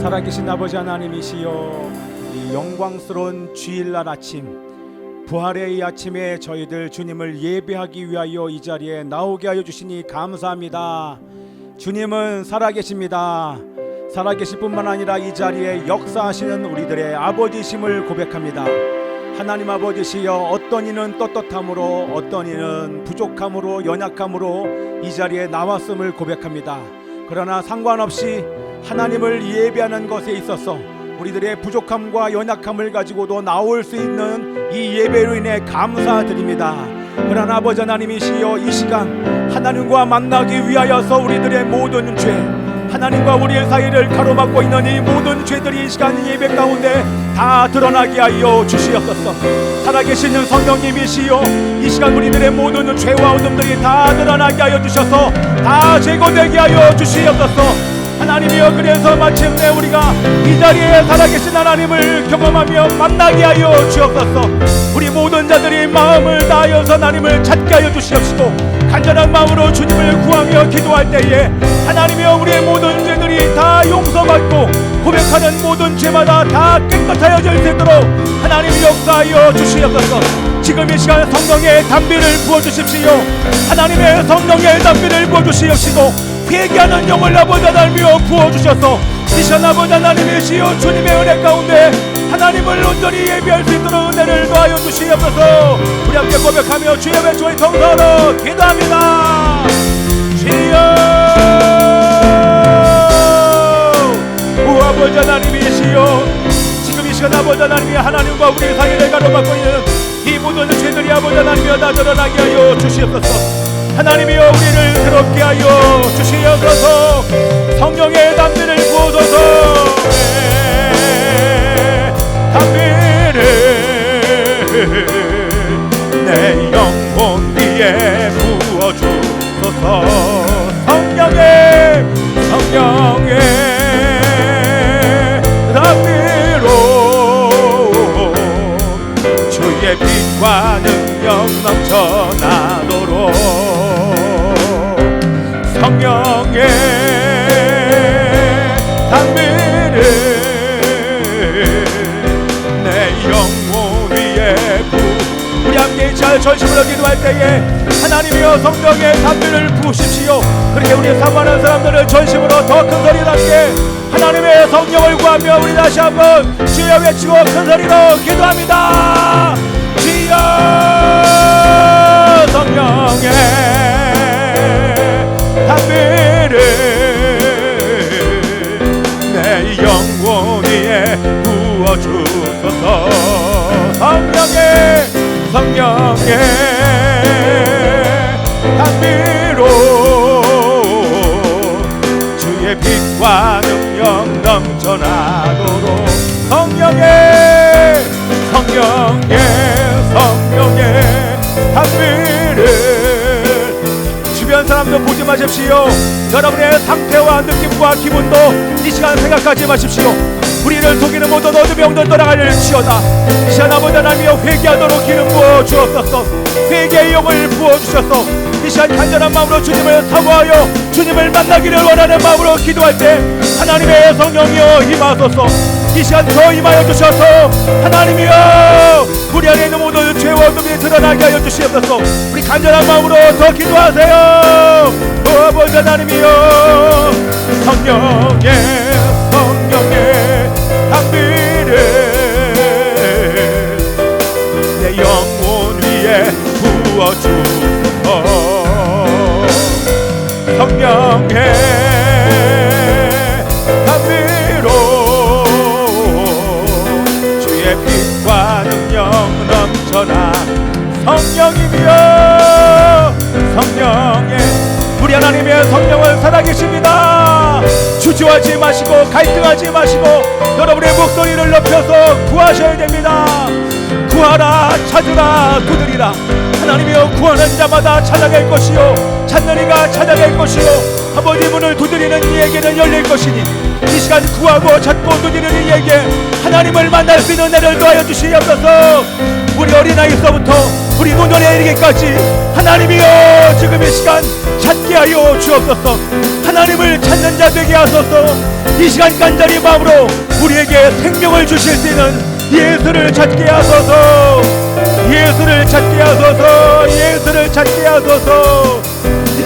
살아계신 아버지 하나님이시여, 이 영광스러운 주일날 아침, 부활의 이 아침에 저희들 주님을 예배하기 위하여 이 자리에 나오게 하여 주시니 감사합니다. 주님은 살아계십니다. 살아계실 뿐만 아니라 이 자리에 역사하시는 우리들의 아버지심을 고백합니다. 하나님 아버지시여, 어떤 이는 떳떳함으로, 어떤 이는 부족함으로, 연약함으로 이 자리에 나왔음을 고백합니다. 그러나 상관없이 하나님을 예배하는 것에 있어서 우리들의 부족함과 연약함을 가지고도 나올 수 있는 이 예배로 인해 감사드립니다. 그러나 아버지 하나님이시여, 이 시간 하나님과 만나기 위하여서 우리들의 모든 죄, 하나님과 우리의 사이를 가로막고 있는 이 모든 죄들이 이 시간 예배 가운데 다 드러나게 하여 주시옵소서. 살아계시는 성령님이시여, 이 시간 우리들의 모든 죄와 어둠들이 다 드러나게 하여 주셔서 다 제거되게 하여 주시옵소서. 하나님이여, 그래서 마침내 우리가 이 자리에 살아계신 하나님을 경험하며 만나게 하여 주옵소서. 우리 모든 자들이 마음을 다하여서 하나님을 찾게 하여 주시옵시고, 간절한 마음으로 주님을 구하며 기도할 때에 하나님이여, 우리의 모든 죄들이 다 용서받고 고백하는 모든 죄마다 다 깨끗하여질 수 있도록 하나님이 역사하여 주시옵소서. 지금 이 시간 성령의 담비를 부어주십시오. 하나님의 성령의 담비를 부어주시옵시고, 회개하는 영을 아버지 하나님이여 부어주셔서 이 시간 아버지 하나님이시여, 주님의 은혜 가운데 하나님을 온전히 예배할 수 있도록 은혜를 더하여 주시옵소서. 우리 함께 고백하며 주의 외초의 통성으로 기도합니다. 주여, 오 아버지 하나님이시여, 지금 이 시간 아버지 하나님이 하나님과 우리 사이를 가로막고 있는 이 모든 죄들이 아버지 하나님이여 다 드러나게 하여 주시옵소서. 하나님이여, 우리를 새롭게 하여 주시옵소서. 성령의 담비를 부어줘서 담비를 내 영혼 위에 부어주소서. 성령의 담비로 주의 빛과 능력 넘쳐나도록 성령의 담비를 내 영혼 위에 우리 함께 잘 전심으로 기도할 때에 하나님이여, 성령의 담비를 부으십시오. 그렇게 우리 사모하는 사람들을 전심으로 더 큰 소리로 함께 하나님의 성령을 구하며 우리 다시 한번 주여 외치고 큰 소리로 기도합니다. 주여, 성령의 담비를 내 영혼 위에 부어주소서. 성령의 담비로 주의 빛과 능력 넘쳐나도록 성령의 담비를 주변 사람도 보지 마십시오. 여러분의 상태와 느낌과 기분도 이 시간 생각하지 마십시오. 우리를 속이는 모든 어둠의 영들 떠나갈지어다. 이 시간 아버지 하나님이여, 회개하도록 기름 부어 주옵소서. 회개의 영을 부어 주셔서 이 시간 간절한 마음으로 주님을 사모하여 주님을 만나기를 원하는 마음으로 기도할 때 하나님의 성령이여 임하소서. 이 시간 더 임하여 주셔서 하나님이여, 우리 안에 있는 모든 죄와 어둠이 드러나게 하여 주시옵소서. 우리 간절한 마음으로 더 기도하세요. 오 아버지 하나님이여, 성령의 담비를 내 영혼 위에 부어주소서. 성령의 담비로 주의 빛과 능력 넘쳐나 성령이며 성령의 우리 하나님의 성령은 살아계십니다. 주저하지 마시고 갈등하지 마시고 여러분의 목소리를 높여서 구하셔야 됩니다. 구하라, 찾으라, 두드리라. 하나님이여, 구하는 자마다 찾아낼 것이요, 찾는 이가 찾아낼 것이요, 아버지 문을 두드리는 이에게는 열릴 것이니 이 시간 구하고 찾고 두드리는 이에게 하나님을 만날 수 있는 은혜를 더하여 주시옵소서. 우리 어린아이서부터 우리 노년에 이르기까지 하나님이여 지금 이 시간 찾게 하여 주옵소서. 하나님을 찾는 자 되게 하소서. 이 시간 간절히 마음으로 우리에게 생명을 주실 수 있는 예수를 찾게 하소서. 예수를 찾게 하소서. 예수를 찾게 하소서.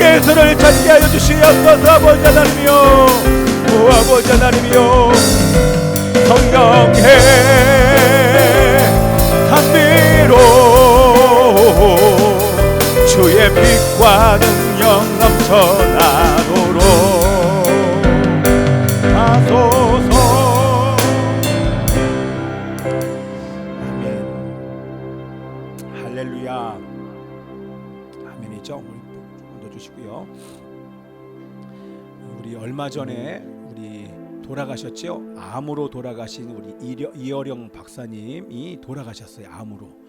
예수를 찾게 하여 주시옵소서. 아버지 하나님이여, 오 아버지 하나님이여, 성령의 담비로 주의 빛과 능력 넘쳐나도록 하소서. 아멘. 할렐루야. 아멘이죠. 넣어주시고요. 우리 얼마 전에 우리 돌아가셨죠? 암으로 돌아가신 우리 이어령 박사님이 돌아가셨어요. 암으로.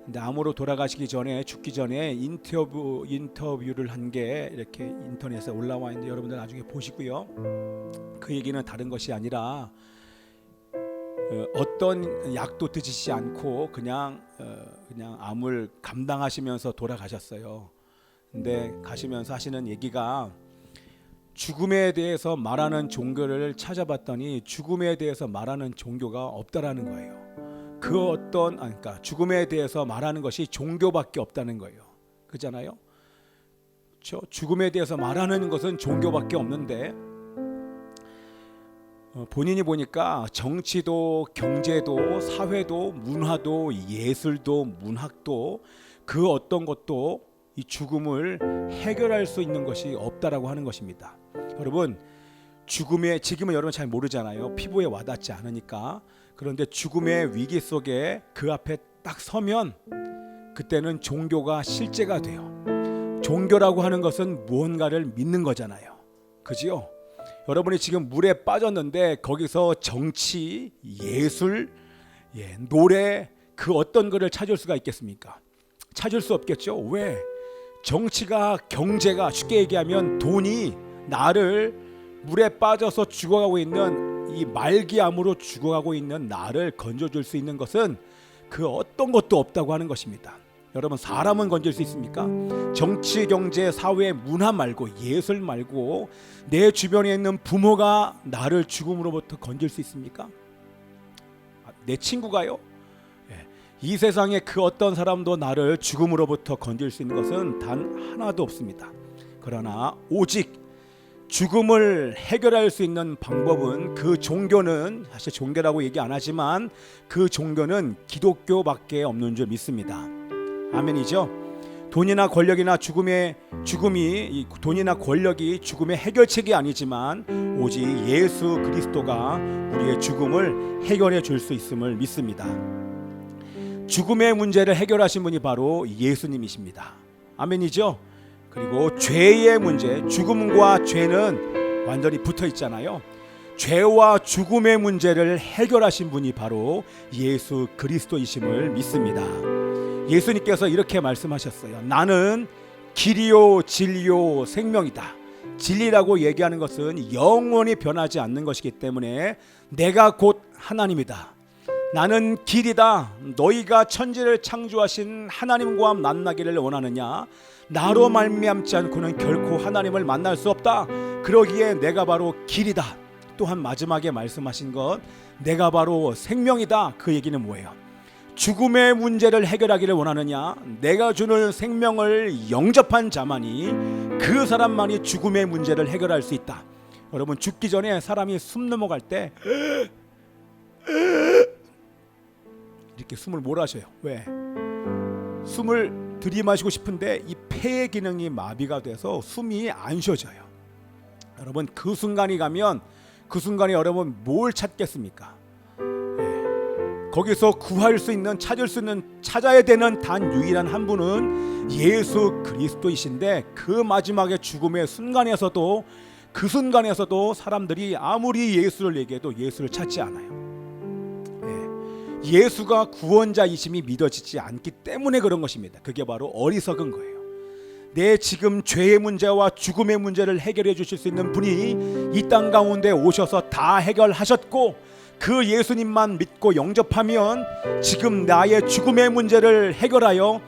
근데 암으로 돌아가시기 전에, 죽기 전에 인터뷰를 한 게 이렇게 인터넷에 올라와 있는데 여러분들 나중에 보시고요. 그 얘기는 다른 것이 아니라 어떤 약도 드시지 않고 그냥 암을 감당하시면서 돌아가셨어요. 근데 가시면서 하시는 얘기가, 죽음에 대해서 말하는 종교를 찾아봤더니 죽음에 대해서 말하는 종교가 없다라는 거예요. 그러니까 죽음에 대해서 말하는 것이 종교밖에 없다는 거예요. 그렇잖아요. 그렇죠? 죽음에 대해서 말하는 것은 종교밖에 없는데 본인이 보니까 정치도 경제도 사회도 문화도 예술도 문학도 그 어떤 것도 이 죽음을 해결할 수 있는 것이 없다라고 하는 것입니다. 여러분, 죽음의, 지금은 여러분 잘 모르잖아요. 피부에 와닿지 않으니까. 그런데 죽음의 위기 속에 그 앞에 딱 서면 그때는 종교가 실제가 돼요. 종교라고 하는 것은 무언가를 믿는 거잖아요. 그지요? 여러분이 지금 물에 빠졌는데 거기서 정치, 예술, 노래, 그 어떤 거를 찾을 수가 있겠습니까? 찾을 수 없겠죠. 왜? 정치가, 경제가, 쉽게 얘기하면 돈이 나를 물에 빠져서 죽어가고 있는 이 말기암으로 죽어가고 있는 나를 건져줄 수 있는 것은 그 어떤 것도 없다고 하는 것입니다. 여러분, 사람은 건질 수 있습니까? 정치, 경제, 사회, 문화 말고, 예술 말고 내 주변에 있는 부모가 나를 죽음으로부터 건질 수 있습니까? 내 친구가요? 이 세상에 그 어떤 사람도 나를 죽음으로부터 건질 수 있는 것은 단 하나도 없습니다. 그러나 오직 죽음을 해결할 수 있는 방법은, 그 종교는, 사실 종교라고 얘기 안 하지만 그 종교는 기독교밖에 없는 줄 믿습니다. 아멘이죠? 돈이나 권력이나 돈이나 권력이 죽음의 해결책이 아니지만 오직 예수 그리스도가 우리의 죽음을 해결해 줄 수 있음을 믿습니다. 죽음의 문제를 해결하신 분이 바로 예수님이십니다. 아멘이죠? 그리고 죄의 문제, 죽음과 죄는 완전히 붙어 있잖아요. 죄와 죽음의 문제를 해결하신 분이 바로 예수 그리스도이심을 믿습니다. 예수님께서 이렇게 말씀하셨어요. 나는 길이요 진리요 생명이다. 진리라고 얘기하는 것은 영원히 변하지 않는 것이기 때문에 내가 곧 하나님이다. 나는 길이다. 너희가 천지를 창조하신 하나님과 만나기를 원하느냐? 나로 말미암지 않고는 결코 하나님을 만날 수 없다. 그러기에 내가 바로 길이다. 또한 마지막에 말씀하신 것, 내가 바로 생명이다. 그 얘기는 뭐예요? 죽음의 문제를 해결하기를 원하느냐? 내가 주는 생명을 영접한 자만이, 그 사람만이 죽음의 문제를 해결할 수 있다. 여러분, 죽기 전에 사람이 숨 넘어갈 때 이렇게 숨을 몰아쉬어요. 왜? 숨을 들이마시고 싶은데 이 폐의 기능이 마비가 돼서 숨이 안 쉬어져요. 여러분, 그 순간이 가면 그 순간에 여러분 뭘 찾겠습니까? 거기서 구할 수 있는, 찾을 수 있는, 찾아야 되는 단 유일한 한 분은 예수 그리스도이신데, 그 마지막에 죽음의 순간에서도, 그 순간에서도 사람들이 아무리 예수를 얘기해도 예수를 찾지 않아요. 예수가 구원자이심이 믿어지지 않기 때문에 그런 것입니다. 그게 바로 어리석은 거예요. 내 지금 죄의 문제와 죽음의 문제를 해결해 주실 수 있는 분이 이 땅 가운데 오셔서 다 해결하셨고, 그 예수님만 믿고 영접하면 지금 나의 죽음의 문제를 해결하여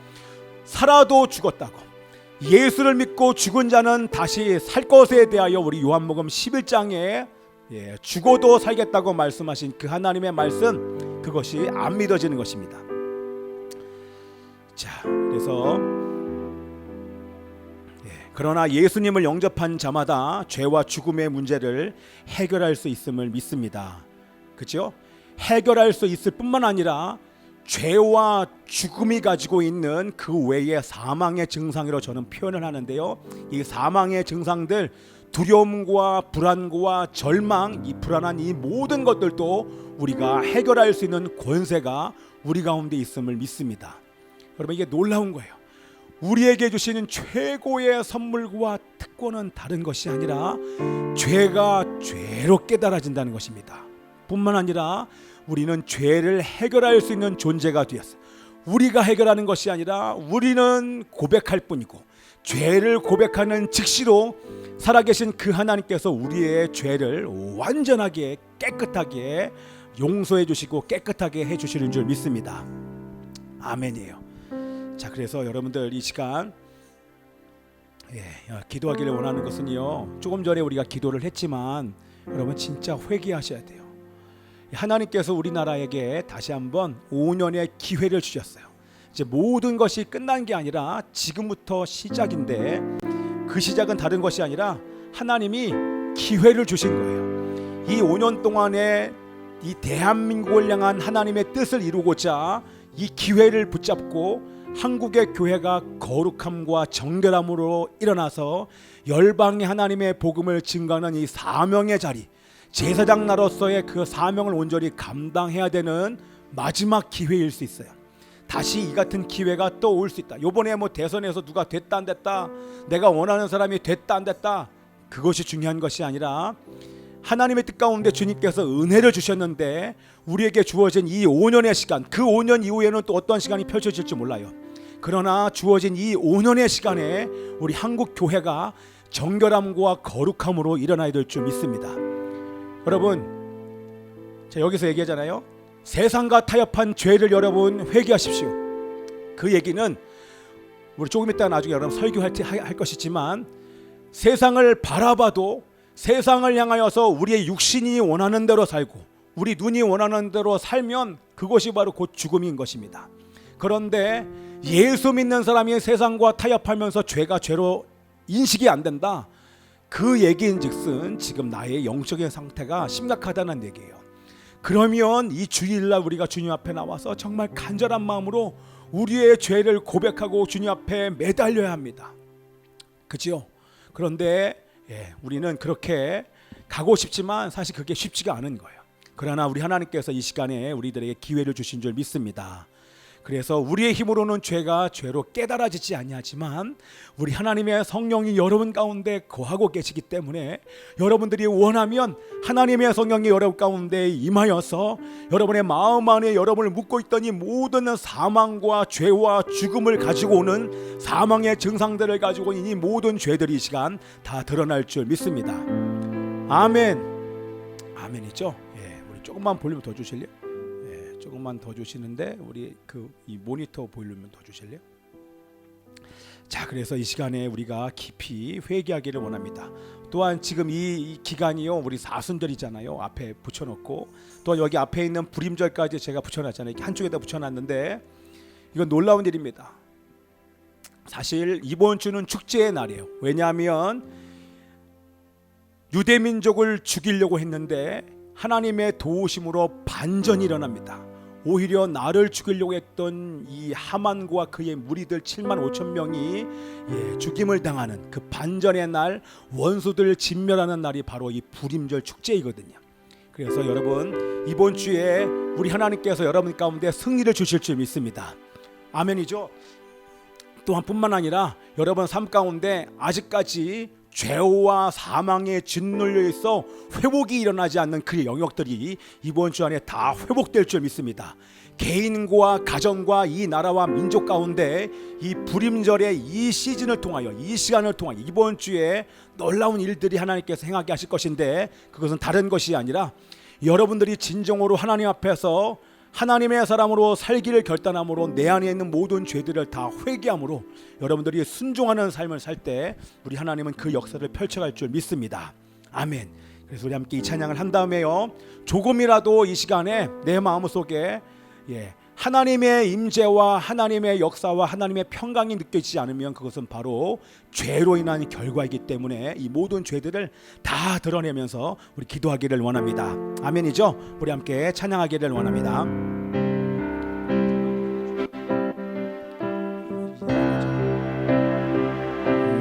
살아도 죽었다고, 예수를 믿고 죽은 자는 다시 살 것에 대하여 우리 요한복음 11장에 죽어도 살겠다고 말씀하신 그 하나님의 말씀, 그것이 안 믿어지는 것입니다. 자, 그래서 그러나 예수님을 영접한 자마다 죄와 죽음의 문제를 해결할 수 있음을 믿습니다. 그렇죠? 해결할 수 있을 뿐만 아니라 죄와 죽음이 가지고 있는 그 외의 사망의 증상으로 저는 표현을 하는데요, 이 사망의 증상들, 두려움과 불안과 절망, 이 불안한 이 모든 것들도 우리가 해결할 수 있는 권세가 우리 가운데 있음을 믿습니다. 여러분, 이게 놀라운 거예요. 우리에게 주시는 최고의 선물과 특권은 다른 것이 아니라 죄가 죄로 깨달아진다는 것입니다. 뿐만 아니라 우리는 죄를 해결할 수 있는 존재가 되었어요. 우리가 해결하는 것이 아니라 우리는 고백할 뿐이고, 죄를 고백하는 즉시로 살아계신 그 하나님께서 우리의 죄를 완전하게 깨끗하게 용서해 주시고 깨끗하게 해 주시는 줄 믿습니다. 아멘이에요. 자, 그래서 여러분들 이 시간 기도하기를 원하는 것은요, 조금 전에 우리가 기도를 했지만 여러분 진짜 회개하셔야 돼요. 하나님께서 우리나라에게 다시 한번 5년의 기회를 주셨어요. 이제 모든 것이 끝난 게 아니라 지금부터 시작인데, 그 시작은 다른 것이 아니라 하나님이 기회를 주신 거예요. 이 5년 동안에 이 대한민국을 향한 하나님의 뜻을 이루고자 이 기회를 붙잡고 한국의 교회가 거룩함과 정결함으로 일어나서 열방의 하나님의 복음을 증거하는 이 사명의 자리, 제사장 나로서의 그 사명을 온전히 감당해야 되는 마지막 기회일 수 있어요. 다시 이 같은 기회가 또 올 수 있다. 요번에 뭐 대선에서 누가 됐다 안 됐다, 내가 원하는 사람이 됐다 안 됐다, 그것이 중요한 것이 아니라 하나님의 뜻 가운데 주님께서 은혜를 주셨는데 우리에게 주어진 이 5년의 시간, 그 5년 이후에는 또 어떤 시간이 펼쳐질지 몰라요. 그러나 주어진 이 5년의 시간에 우리 한국 교회가 정결함과 거룩함으로 일어나야 될 줄 믿습니다. 여러분, 제가 여기서 얘기하잖아요. 세상과 타협한 죄를 여러분 회개하십시오. 그 얘기는 우리 조금 이따 나중에 여러분 설교할 것이지만, 세상을 바라봐도 세상을 향하여서 우리의 육신이 원하는 대로 살고 우리 눈이 원하는 대로 살면 그것이 바로 곧 죽음인 것입니다. 그런데 예수 믿는 사람이 세상과 타협하면서 죄가 죄로 인식이 안 된다, 그 얘기인즉슨 지금 나의 영적인 상태가 심각하다는 얘기예요. 그러면 이 주일날 우리가 주님 앞에 나와서 정말 간절한 마음으로 우리의 죄를 고백하고 주님 앞에 매달려야 합니다. 그렇죠? 그런데 우리는 그렇게 가고 싶지만 사실 그게 쉽지가 않은 거예요. 그러나 우리 하나님께서 이 시간에 우리들에게 기회를 주신 줄 믿습니다. 그래서 우리의 힘으로는 죄가 죄로 깨달아지지 아니하지만 우리 하나님의 성령이 여러분 가운데 거하고 계시기 때문에 여러분들이 원하면 하나님의 성령이 여러분 가운데 임하여서 여러분의 마음 안에 여러분을 묻고 있던 이 모든 사망과 죄와 죽음을 가지고 오는 사망의 증상들을 가지고 이 모든 죄들이 이 시간 다 드러날 줄 믿습니다. 아멘. 아멘이죠. 우리 조금만 볼륨 더 주실래요? 조금만 더 주시는데 우리 이 모니터 볼륨을 더 주실래요? 자, 그래서 이 시간에 우리가 깊이 회개하기를 원합니다. 또한 지금 이 기간이요, 우리 사순절이잖아요. 앞에 붙여놓고 또 여기 앞에 있는 불임절까지 제가 붙여놨잖아요. 한쪽에다 붙여놨는데 이건 놀라운 일입니다. 사실 이번 주는 축제의 날이에요. 왜냐하면 유대민족을 죽이려고 했는데 하나님의 도우심으로 반전이 일어납니다. 오히려 나를 죽이려고 했던 이 하만과 그의 무리들 7만 5천 명이 죽임을 당하는 그 반전의 날, 원수들을 진멸하는 날이 바로 이 불임절 축제이거든요. 그래서 여러분, 이번 주에 우리 하나님께서 여러분 가운데 승리를 주실 줄 믿습니다. 아멘이죠. 또한 뿐만 아니라 여러분 삶 가운데 아직까지 죄와 사망에 짓눌려 있어 회복이 일어나지 않는 그 영역들이 이번 주 안에 다 회복될 줄 믿습니다. 개인과 가정과 이 나라와 민족 가운데 이 불임절의 이 시즌을 통하여, 이 시간을 통하여 이번 주에 놀라운 일들이 하나님께서 행하게 하실 것인데, 그것은 다른 것이 아니라 여러분들이 진정으로 하나님 앞에서 하나님의 사람으로 살기를 결단함으로 내 안에 있는 모든 죄들을 다 회개함으로 여러분들이 순종하는 삶을 살 때 우리 하나님은 그 역사를 펼쳐갈 줄 믿습니다. 아멘. 그래서 우리 함께 이 찬양을 한 다음에요, 조금이라도 이 시간에 내 마음속에 하나님의 임재와 하나님의 역사와 하나님의 평강이 느껴지지 않으면 그것은 바로 죄로 인한 결과이기 때문에 이 모든 죄들을 다 드러내면서 우리 기도하기를 원합니다. 아멘이죠? 우리 함께 찬양하기를 원합니다.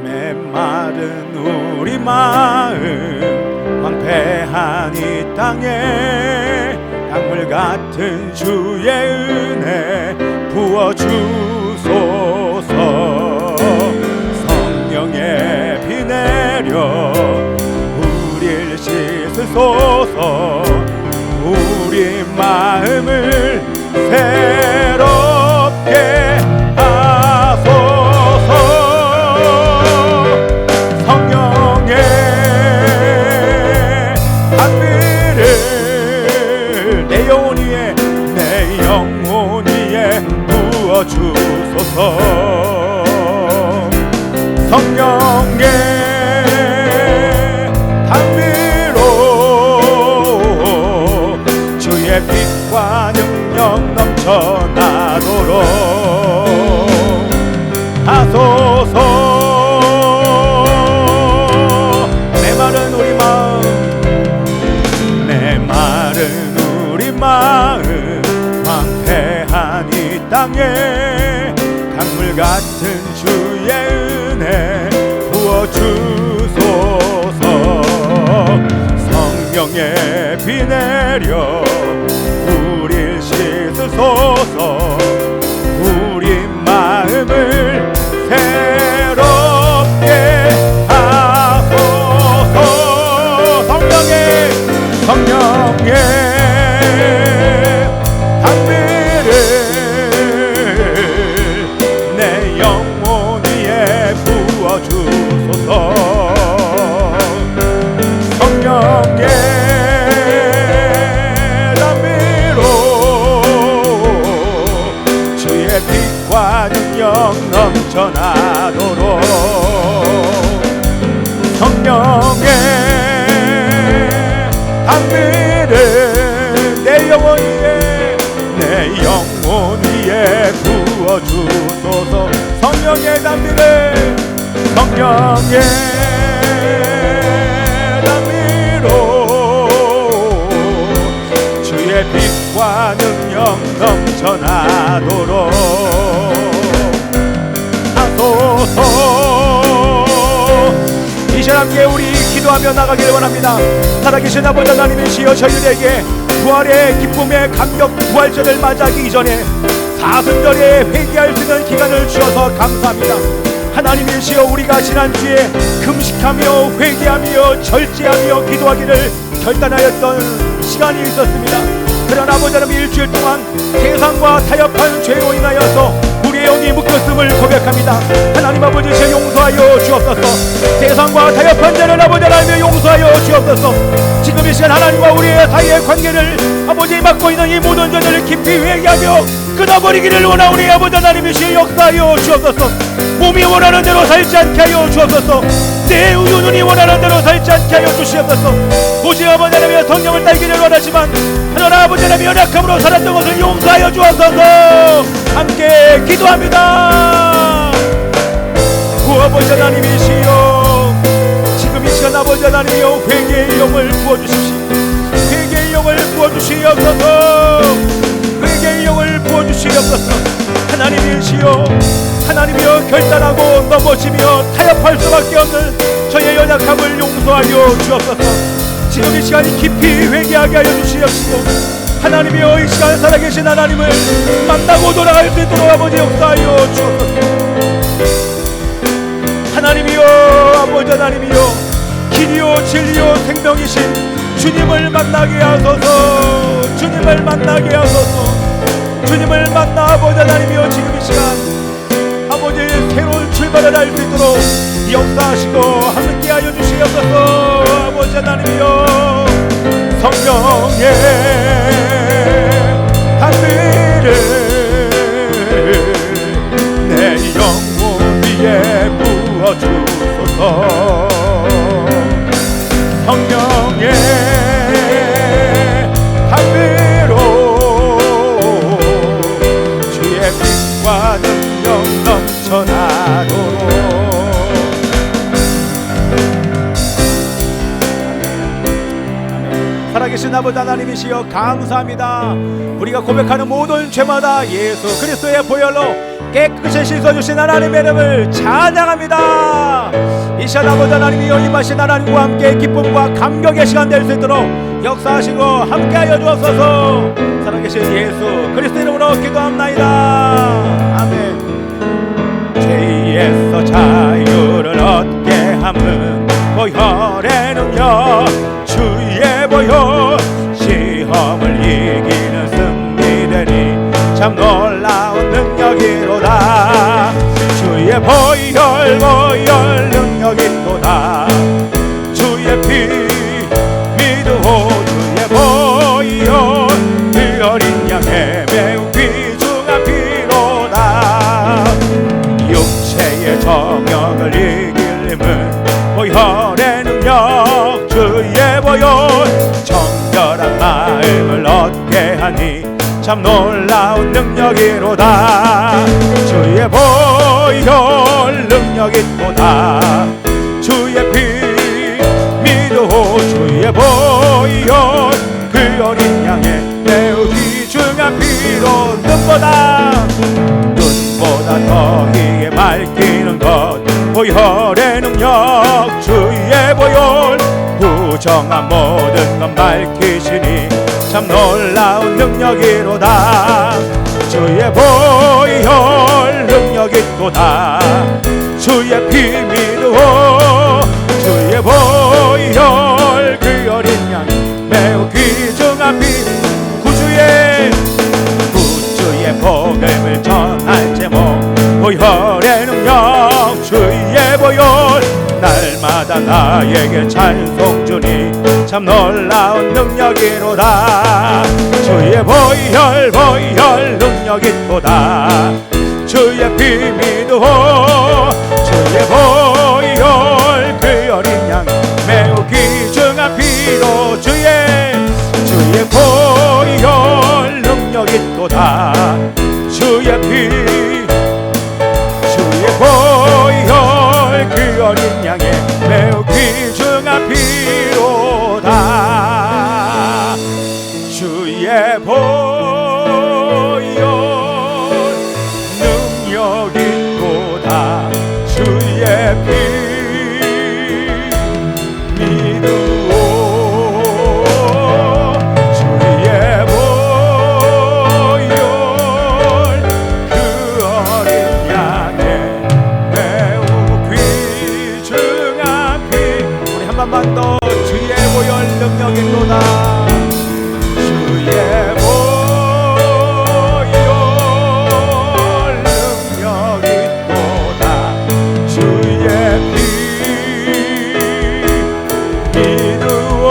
메마른 우리 마음 황폐한 이 땅에 강물 같은 주의 은혜 부어주소서. 성령의 비 내려 우릴 씻으소서. 우리 마음을 새롭게 하소서. 성령의 한글을 내 영혼 위에, 내 영혼 위에 부어주소서. 성령의 담비로 주의 빛과 능력 넘쳐나도록 하소서. 메마른 우리 마음, 메마른 우리 마음 황폐한 이 땅에 강물 같은 주의 은혜 부어주소서. 성령의 비 내려 우릴 씻으소서. 우리 마음을 새롭게 하소서. 성령의 담비를 내 영혼 위에 부어주소서. 성령의 담비로 주의 빛과 능력 넘쳐나도록. 성령의 담비를 내 영혼 위에, 내 영혼 위에 부어주소서. 성령의 담비를, 성령의 담비로 주의 빛과 능력 넘쳐나도록 하소서. 이 시간 함께 우리 기도하며 나가기를 원합니다. 살아계신 아버지 하나님이시여, 저희들에게 부활의 기쁨의 감격 부활절을 맞이하기 이전에 사순절에 회개할 수 있는 기간을 주셔서 감사합니다. 하나님이시여, 우리가 지난주에 금식하며 회개하며 절제하며 기도하기를 결단하였던 시간이 있었습니다. 그러나 아버지 하나님, 일주일 동안 세상과 타협한 죄로 인하여서 우리의 영이 묶였음을 고백합니다. 하나님 아버지, 제 용서하여 주옵소서. 세상과 타협한 죄를 아버지 하나님 용서하여 주옵소서. 지금 이 시간 하나님과 우리의 사이의 관계를 아버지 맡고 있는 이 모든 죄를 깊이 회개하며 끊어버리기를 원하오니 아버지 하나님이시 역사하여 주옵소서. 몸이 원하는 대로 살지 않게 하여 주옵소서. 내 눈이 원하는 대로 살지 않게 하여 주시옵소서. 오직 아버지 하나님의 성령을 따르기를 원하지만 하나님 아버지 하나님의 연약함으로 살았던 것을 용서하여 주옵소서. 함께 기도합니다. 구 아버지 하나님이시여, 지금 이 시간 아버지 하나님이여 회개의 영을 부어주십시오. 회개의 영을 부어주시옵소서. 회개의 영을 부어주시옵소서. 하나님이시여, 하나님이여 결단하고 넘어지며 타협할 수밖에 없는 저의 연약함을 용서하여 주옵소서. 지금 이 시간이 깊이 회개하게 하여 주시옵시고 하나님이여, 이 시간 살아계신 하나님을 만나고 돌아갈 수 있도록 아버지 역사하여 주옵소서. 하나님이여, 아버지 하나님이여, 길이요 진리요 생명이신 주님을 만나게 하소서. 주님을 만나게 하소서. 주님을 만나 아버지 하나님이여, 지금 이 시간 아버지 새로운 출발을 할 수 있도록 역사하시고 함께하여 주시옵소서. 아버지 하나님이여, 성령의 단비를 내 영혼 위에 부어주소서. 성령의 단비로 주의 빛과 능력 넘쳐나도록. 살아계신 아버지 하나님이시여, 감사합니다. 우리가 고백하는 모든 죄마다 예수 그리스도의 보혈로 깨끗이 씻어주신 하나님의 이름을 찬양합니다. 이 시간 아버지 하나님이여, 임하신 하나님과 함께 기쁨과 감격의 시간 될 수 있도록 역사하시고 함께하여 주옵소서. 살아계신 예수 그리스도 이름으로 기도합나이다. 아멘. 죄에서 자유를 얻게 함은 보혈의 능력, 주의 보혈 시험을 이기는 승리되니 참 놀라운 능력이로다. 주의 보혈 능력이로다. 주의 피 믿으오. 주의 보혈 그 어린 양의 매우 귀중한 피로다. 육체의 정욕을 이길 힘은 보혈의 능력, 주의 보혈 정결한 마음을 얻게 하니 참 놀라운 능력이로다. 주의 보혈 능력이로다. 주의 피 믿으오. 주의 보혈 그 어린 양의 매우 귀중한 피로 눈보다 더히게 밝히는 것 보혈의 능력, 주의 보혈 부정한 모든 것 밝히시니 참 놀라운 능력이로다. 주의 보혈 능력이로다. 주의 피 믿으오. 주의 보혈 그 어린 양 매우 귀중한 피 구주의 복음을 전할 제목 보혈의 능력, 주의 보혈 날마다 나에게 찬송 주니 참 놀라운 능력이로다. 주의 보혈 능력이로다. 주의 피 믿으오. 주의 보혈 그 어린 양 매우 귀중한 피로 주의 보혈 능력이로다. 주의 피 주의 보혈 그 어린 양의 매우 귀중한 피로다. 주의 보혈 능력이로다. 주의 피 믿으오. 주의 보혈 그 어린 양의 매우 귀중한 피. 우리 한 번만 더 주의 보혈 능력이로다. 주의 보혈 능력이로다. 주의 피 믿으오.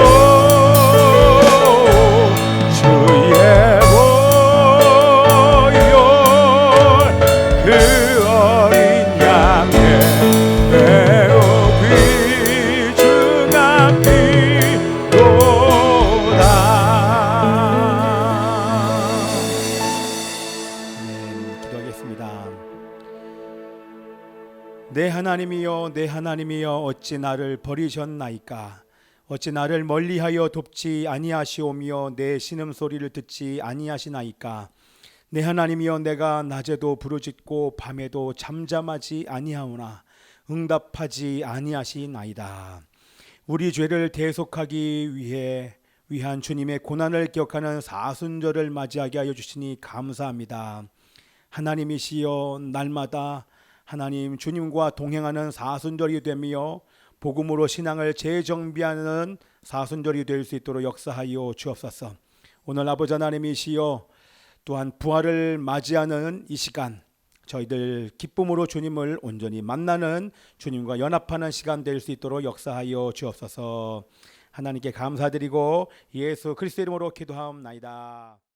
주의 보혈 그 어린 양의 매우 귀중한 피로다. 기도하겠습니다. 내 하나님이여, 내 하나님이여, 어찌 나를 버리셨나이까? 어찌 나를 멀리하여 돕지 아니하시오며 내 신음소리를 듣지 아니하시나이까? 내 하나님이여, 내가 낮에도 부르짖고 밤에도 잠잠하지 아니하오나 응답하지 아니하시나이다. 우리 죄를 대속하기 위한 주님의 고난을 기억하는 사순절을 맞이하게 하여 주시니 감사합니다. 하나님이시여, 날마다 하나님 주님과 동행하는 사순절이 되며 복음으로 신앙을 재정비하는 사순절이 될 수 있도록 역사하여 주옵소서. 오늘 아버지 하나님이시여 또한 부활을 맞이하는 이 시간 저희들 기쁨으로 주님을 온전히 만나는 주님과 연합하는 시간 될 수 있도록 역사하여 주옵소서. 하나님께 감사드리고 예수 그리스도 이름으로 기도하옵나이다.